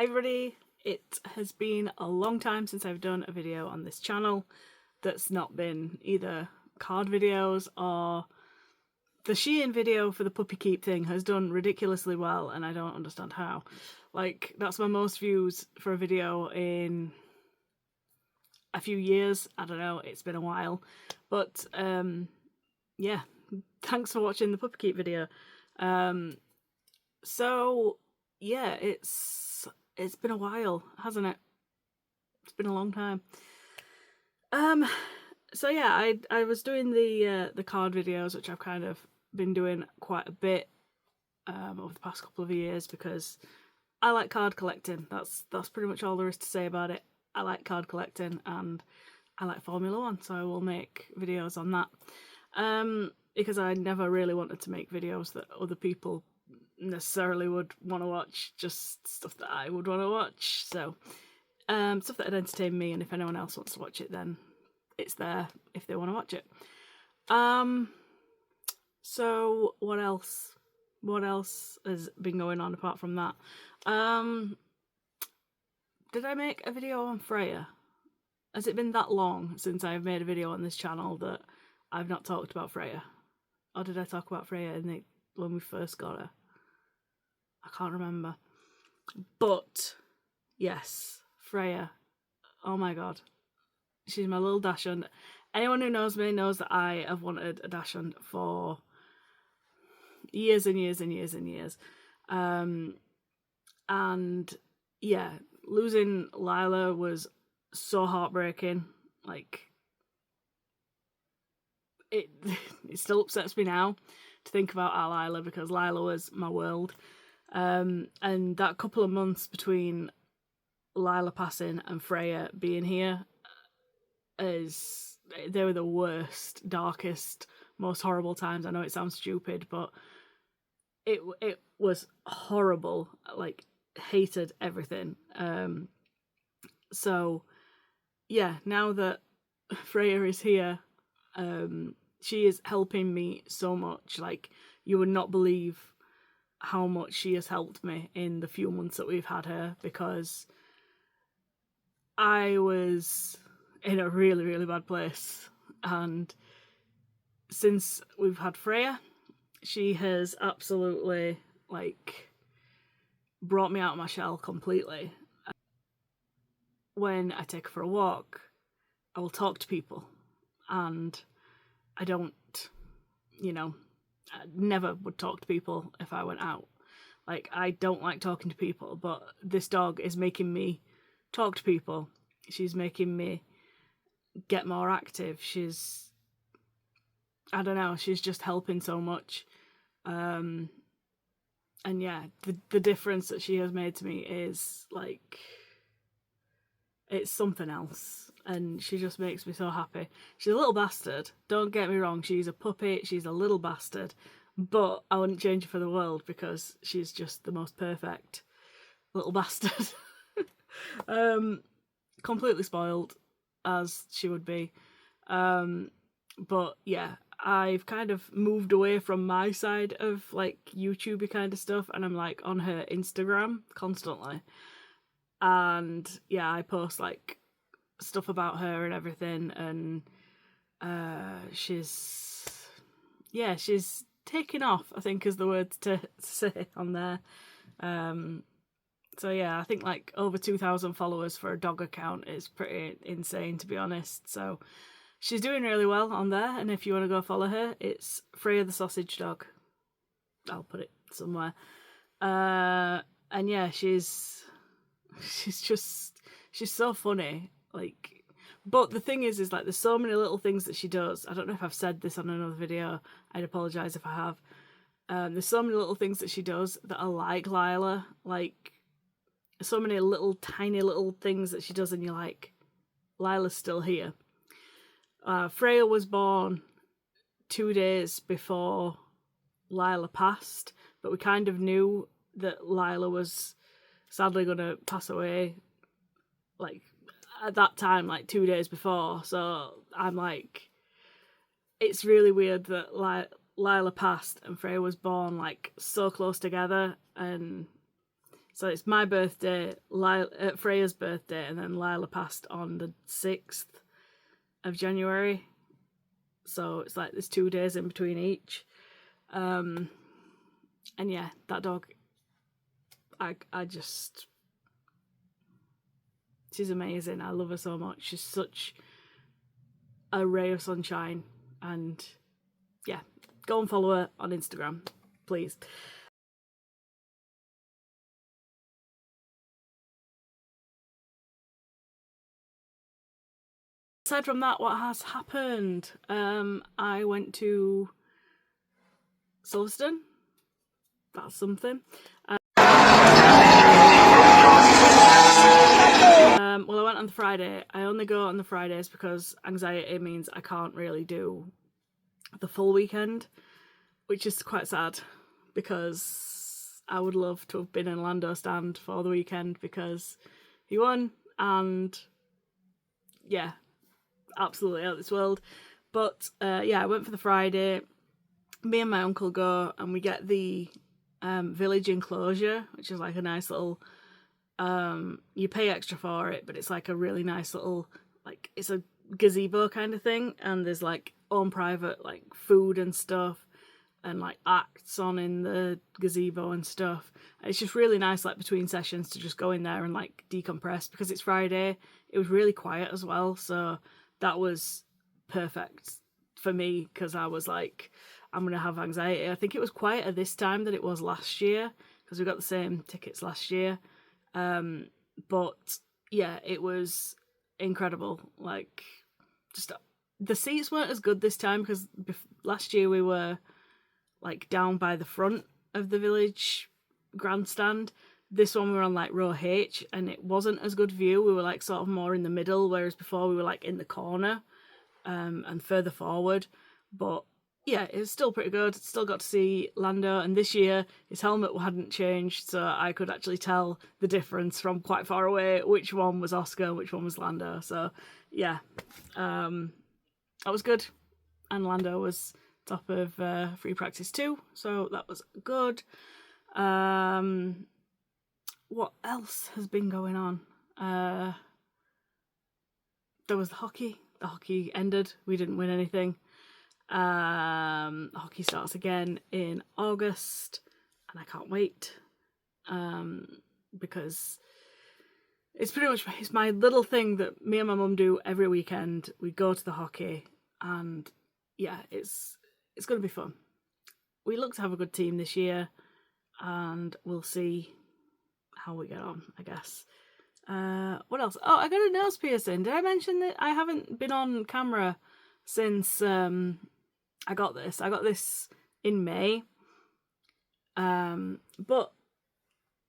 Hi everybody, it has been a long time since I've done a video on this channel that's not been either card videos or the Shein video for the puppy keep thing has done ridiculously well and I don't understand how. Like, that's my most views for a video in a few years. I don't know, it's been a while. But yeah, thanks for watching the puppy keep video. So yeah, it's been a while, hasn't it? It's been a long time. So yeah, I was doing the card videos, which I've kind of been doing quite a bit over the past couple of years because I like card collecting. That's pretty much all there is to say about it. I like card collecting and I like Formula 1, so I will make videos on that. Because I never really wanted to make videos that other people necessarily would want to watch, just stuff that I would want to watch. So stuff that would entertain me, and if anyone else wants to watch it, then it's there if they want to watch it. So what else has been going on apart from that? Did I make a video on Freya? Has it been that long since I've made a video on this channel that I've not talked about Freya? Or did I talk about Freya when we first got her? I can't remember. But yes, Freya. Oh my god. She's my little dachshund. Anyone who knows me knows that I have wanted a dachshund for years and years and years and years. And yeah, losing Lila was so heartbreaking. Like, it still upsets me now to think about our Lila, because Lila was my world. And that couple of months between Lila passing and Freya being here, they were the worst, darkest, most horrible times. I know it sounds stupid, but it was horrible. Like, hated everything. So yeah, now that Freya is here, she is helping me so much. Like, you would not believe how much she has helped me in the few months that we've had her, because I was in a really, really bad place. And since we've had Freya, she has absolutely, like, brought me out of my shell completely. When I take her for a walk, I will talk to people, and I don't, I never would talk to people if I went out. Like, I don't like talking to people, but this dog is making me talk to people. She's making me get more active. I don't know, she's just helping so much. And yeah, the difference that she has made to me is, like, it's something else, and she just makes me so happy. She's a little bastard, don't get me wrong, she's a puppy, she's a little bastard, but I wouldn't change her for the world because she's just the most perfect little bastard. Completely spoiled, as she would be. But yeah, I've kind of moved away from my side of, like, YouTubey kind of stuff, and I'm, like, on her Instagram constantly. And yeah, I post, like, stuff about her and everything, and she's taking off, I think is the word to say on there. So yeah, I think, like, over 2,000 followers for a dog account is pretty insane, to be honest. So she's doing really well on there, and if you want to go follow her, it's Freya the Sausage Dog. I'll put it somewhere. And yeah, she's so funny. Like, but the thing is like, there's so many little things that she does. I don't know if I've said this on another video, I'd apologise if I have. There's so many little things that she does that are like Lila. Like, so many little tiny little things that she does, and you're like, Lila's still here. Freya was born 2 days before Lila passed, but we kind of knew that Lila was sadly gonna pass away, like, at that time, like 2 days before. So I'm like, it's really weird that Lila passed and Freya was born, like, so close together. And So it's my birthday, Freya's birthday, and then Lila passed on the 6th of January. So it's like there's 2 days in between each. And yeah, that dog, I just, she's amazing. I love her so much. She's such a ray of sunshine. And yeah, go and follow her on Instagram, please. Aside from that, what has happened? I went to Silverstone. That's something. Well, I went on the Friday. I only go on the Fridays because anxiety means I can't really do the full weekend, which is quite sad because I would love to have been in Lando stand for the weekend because he won, and yeah, absolutely out of this world. But yeah, I went for the Friday. Me and my uncle go, and we get the village enclosure, which is like a nice little, you pay extra for it, but it's like a really nice little, like, it's a gazebo kind of thing, and there's like own private like food and stuff, and like acts on in the gazebo and stuff. And it's just really nice, like between sessions, to just go in there and like decompress, because it's Friday. It was really quiet as well, so that was perfect for me, because I was like, I'm gonna have anxiety. I think it was quieter this time than it was last year, because we got the same tickets last year. But yeah, it was incredible. Like, just the seats weren't as good this time, because last year we were like down by the front of the village grandstand. This one we were on like row H, and it wasn't as good view. We were like sort of more in the middle, whereas before we were like in the corner, and further forward. But yeah, it was still pretty good. Still got to see Lando, and this year his helmet hadn't changed, so I could actually tell the difference from quite far away which one was Oscar and which one was Lando. So yeah, that was good. And Lando was top of free practice too, so that was good. What else has been going on? There was the hockey. The hockey ended. We didn't win anything. Hockey starts again in August, and I can't wait, because it's pretty much, it's my little thing that me and my mum do every weekend. We go to the hockey, and yeah, it's going to be fun. We look to have a good team this year, and we'll see how we get on, I guess. What else? Oh, I got a nose piercing. Did I mention that I haven't been on camera since I got this? I got this in May. But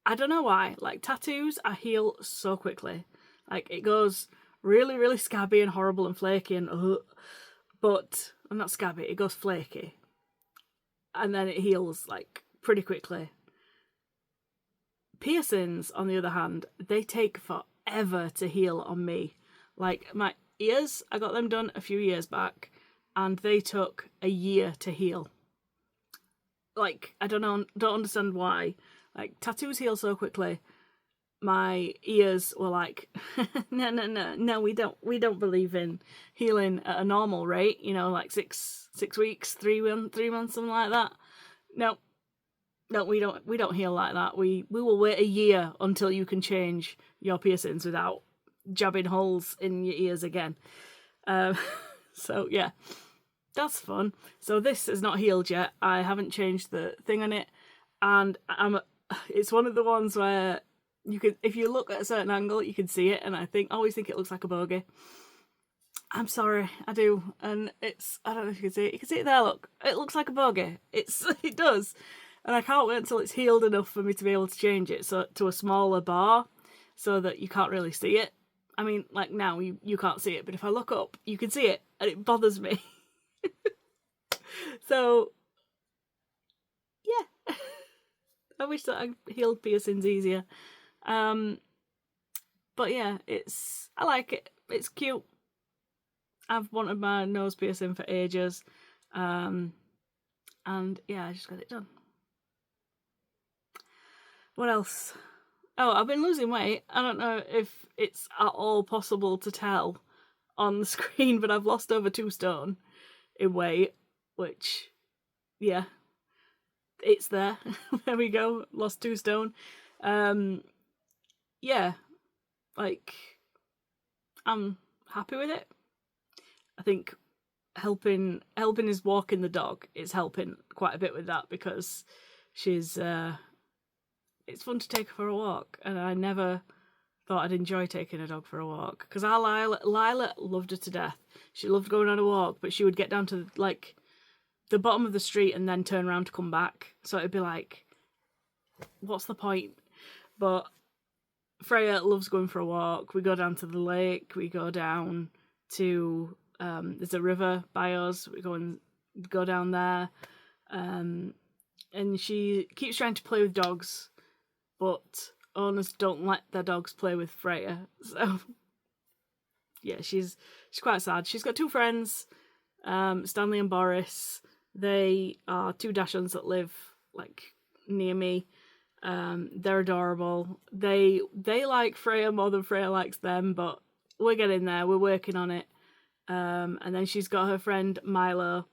I don't know why. Like, tattoos, I heal so quickly. Like, it goes really, really scabby and horrible and flaky and but I'm not scabby, it goes flaky. And then it heals like pretty quickly. Piercings, on the other hand, they take forever to heal on me. Like, my ears, I got them done a few years back, and they took a year to heal. Like, I don't understand why. Like, tattoos heal so quickly. My ears were like, no, we don't believe in healing at a normal rate, you know, like six weeks, 3 months, something like that. No, we don't heal like that. We will wait a year until you can change your piercings without jabbing holes in your ears again. So yeah, that's fun. So this is not healed yet. I haven't changed the thing on it, and it's one of the ones where you could, if you look at a certain angle, you can see it, and I always think it looks like a bogey. I'm sorry, I do, and I don't know if you can see it. You can see it there. Look, it looks like a bogey. It does. And I can't wait until it's healed enough for me to be able to change it to a smaller bar, so that you can't really see it. I mean, like now you can't see it, but if I look up, you can see it, and it bothers me. So, yeah. I wish that I healed piercings easier. But yeah, I like it. It's cute. I've wanted my nose piercing for ages. And yeah, I just got it done. What else? Oh, I've been losing weight. I don't know if it's at all possible to tell on the screen, but I've lost over 2 stone in weight, which, yeah, it's there. There we go, lost 2 stone. Yeah, like, I'm happy with it. I think helping is walking the dog is helping quite a bit with that, because she's it's fun to take her for a walk, and I never thought I'd enjoy taking a dog for a walk, because our Lila loved her to death. She loved going on a walk, but she would get down to like the bottom of the street and then turn around to come back, so it'd be like, what's the point? But Freya loves going for a walk. We go down to the lake, we go down to there's a river by us, we go down there, and she keeps trying to play with dogs, but owners don't let their dogs play with Freya. So yeah, she's quite sad. She's got 2 friends, Stanley and Boris. They are 2 Dachshunds that live like near me. They're adorable. They like Freya more than Freya likes them, but we're getting there. We're working on it. And then she's got her friend Milo.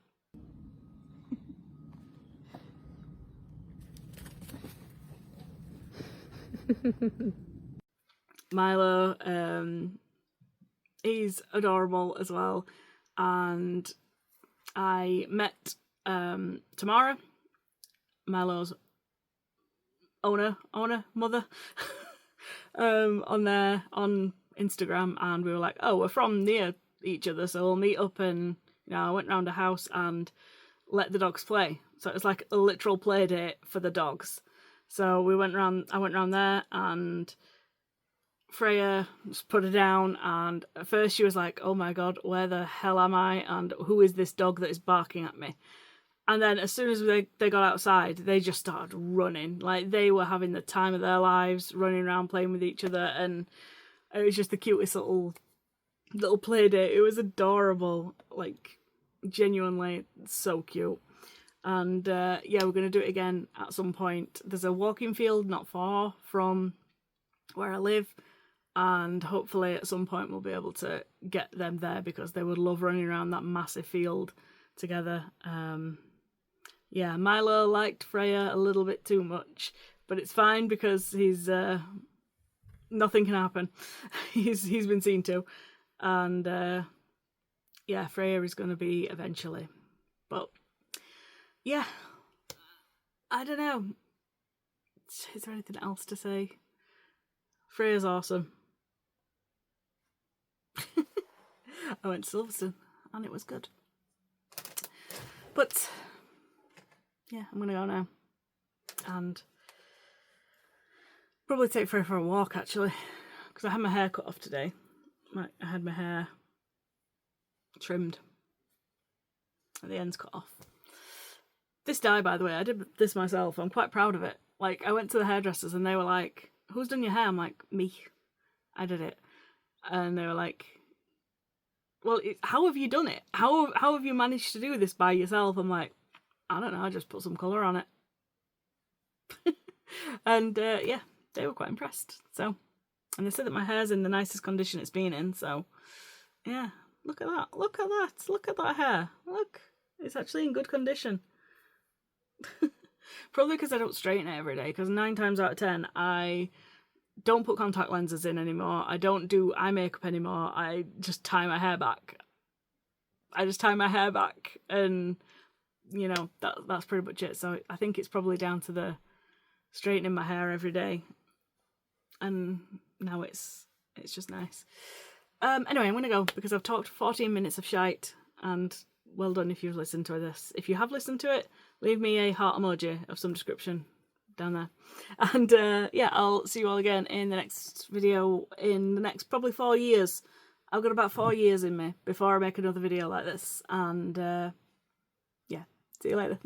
Milo, he's adorable as well. And I met Tamara, Milo's owner, mother, on Instagram, and we were like, oh, we're from near each other, so we'll meet up. And I went round a house and let the dogs play, so it was like a literal play date for the dogs. So I went round there, and Freya just put her down, and at first she was like, oh my god, where the hell am I, and who is this dog that is barking at me? And then as soon as they got outside, they just started running. Like, they were having the time of their lives, running around playing with each other, and it was just the cutest little play date. It was adorable, like, genuinely so cute. And yeah, we're going to do it again at some point. There's a walking field not far from where I live, and hopefully at some point we'll be able to get them there, because they would love running around that massive field together. Yeah, Milo liked Freya a little bit too much, but it's fine because he's nothing can happen. he's been seen to, and yeah, Freya is going to be eventually. But yeah, I don't know. Is there anything else to say? Freya's awesome. I went to Silverstone and it was good. But yeah, I'm gonna go now and probably take Freya for a walk, actually, because I had my hair cut off today. I had my hair trimmed and the ends cut off. This dye, by the way, I did this myself. I'm quite proud of it. Like, I went to the hairdressers and they were like, who's done your hair? I'm like, me. I did it. And they were like, well, how have you done it? How have you managed to do this by yourself? I'm like, I don't know, I just put some colour on it. And yeah, they were quite impressed. So, and they said that my hair's in the nicest condition it's been in. So yeah, look at that. Look at that. Look at that hair. Look, it's actually in good condition. Probably because I don't straighten it every day, because 9 times out of 10 I don't put contact lenses in anymore. I don't do eye makeup anymore. I just tie my hair back. And you know, that's pretty much it. So I think it's probably down to the straightening my hair every day, and now it's just nice. Anyway, I'm gonna go because I've talked 14 minutes of shite, and well done if you've listened to this. If you have listened to it, leave me a heart emoji of some description down there. And yeah, I'll see you all again in the next video in the next probably 4 years. I've got about 4 years in me before I make another video like this. And yeah, see you later.